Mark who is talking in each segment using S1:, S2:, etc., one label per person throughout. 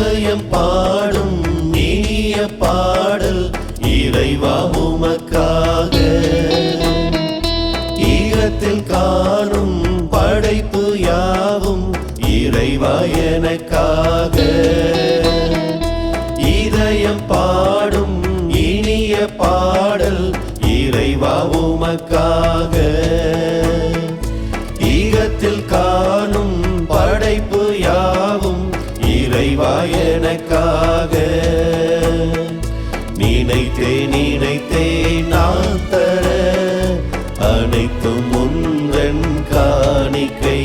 S1: இதயம் பாடும் இனிய பாடல் இறைவா உமக்காக. ஈகத்தில் காணும் படைப்பு யாவும் இறைவா எனக்காக. இதயம் பாடும் இனிய பாடல் இறைவா உமக்காக. ஈகத்தில் காணும் படைப்பு யாவும் இறைவா எனக்காக. நினைத்தேன் நான் தர அனைத்தும் உந்தன் காணிக்கை.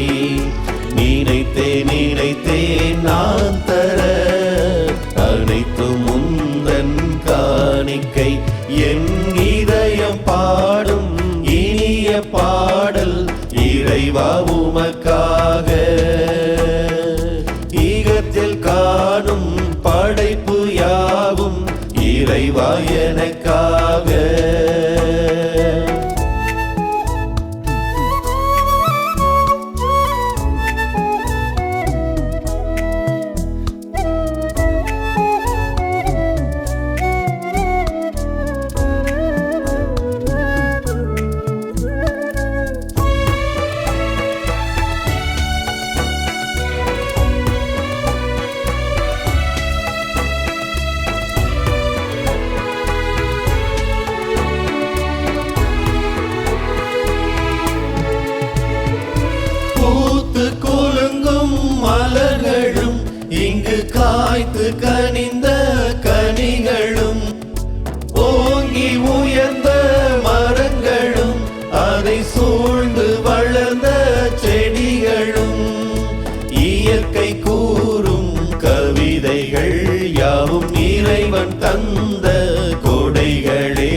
S1: நினைத்தேன் நான் தர அனைத்தும் உந்தன் காணிக்கை. என் இதயம் பாடும் இனிய பாடல் இறைவா உமக்காக. ஈகத்தில் காணும் படைப்பு யாவும் இறைவா எனக்காக. மலர்களும் இங்கு காய்த்து கனிந்த கனிகளும், ஓங்கி உயர்ந்த மரங்களும் அதை சூழ்ந்து வளர்ந்த செடிகளும், இயற்கை கூறும் கவிதைகள் யாவும் இறைவன் தந்த கொடைகளே.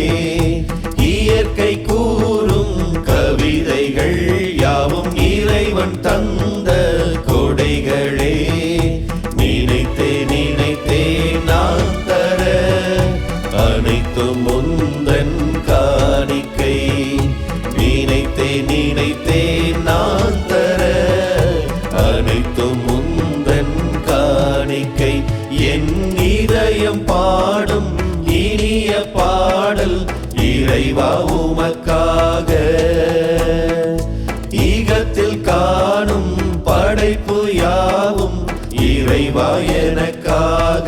S1: இயற்கை கூறும் கவிதைகள் யாவும் இறைவன் தந்த கொடைகளே. நினைத்தேன் நான் தர அனைத்தும் உந்தன் காணிக்கை. நினைத்தேன் நான் தர அனைத்தும் உந்தன் காணிக்கை. என் இதயம் பாடும் இனிய பாடல் இறைவா உமக்காக. ஈகத்தில் காணும் படைப்பு யாவும் இறைவா எனக்காக.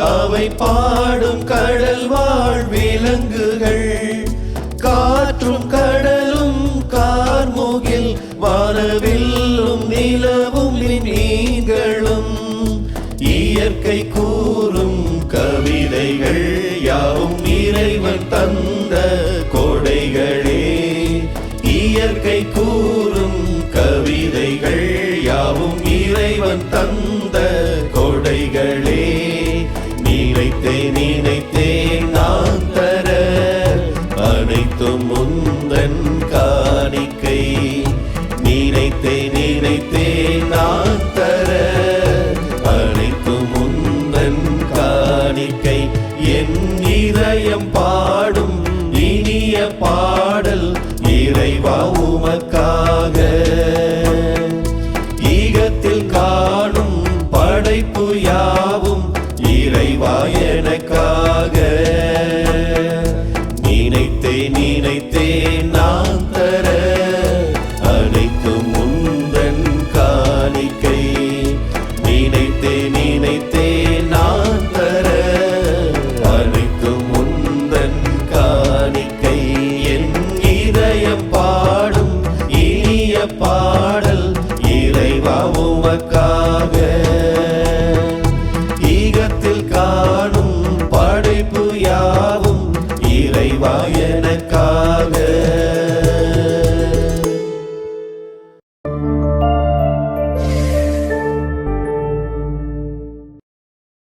S1: அவை பாடும் கடல் வாழ் விலங்குகள், காற்றும் கடலும் கார்முகில் வானவில்லும் நிலவும் மீன்களும், இயற்கை கூறும் கவிதைகள் யாவும் இறைவன் தந்த கொடைகளே. இயற்கை கூறும் கவிதைகள் யாவும் இறைவன் தந்த கொடைகளே. நினைத்தேன் நான் தர அனைத்தும் முந்தன் காணிக்கை. நினைத்தேன் நான் தர அனைத்தும் முந்தன் காணிக்கை. என் இதயம் பாடும் இனிய பாடல் இறைவா உமக்காக. ஈகத்தில் காணும் படைப்பு யாவும் இறைவா எனக்காக. நினைத்தேன் நான் தர அனைத்தும் முந்தன் காணிக்கை. நினைத்தேன் நான் தர அனைத்தும் முந்தன் காணிக்கை. என் இதயம் பாடும் இனிய பாடல் இறைவா உமக்காக. ஈகத்தில் காணும் படைப்பு யாவும் இறைவா எனக்காக.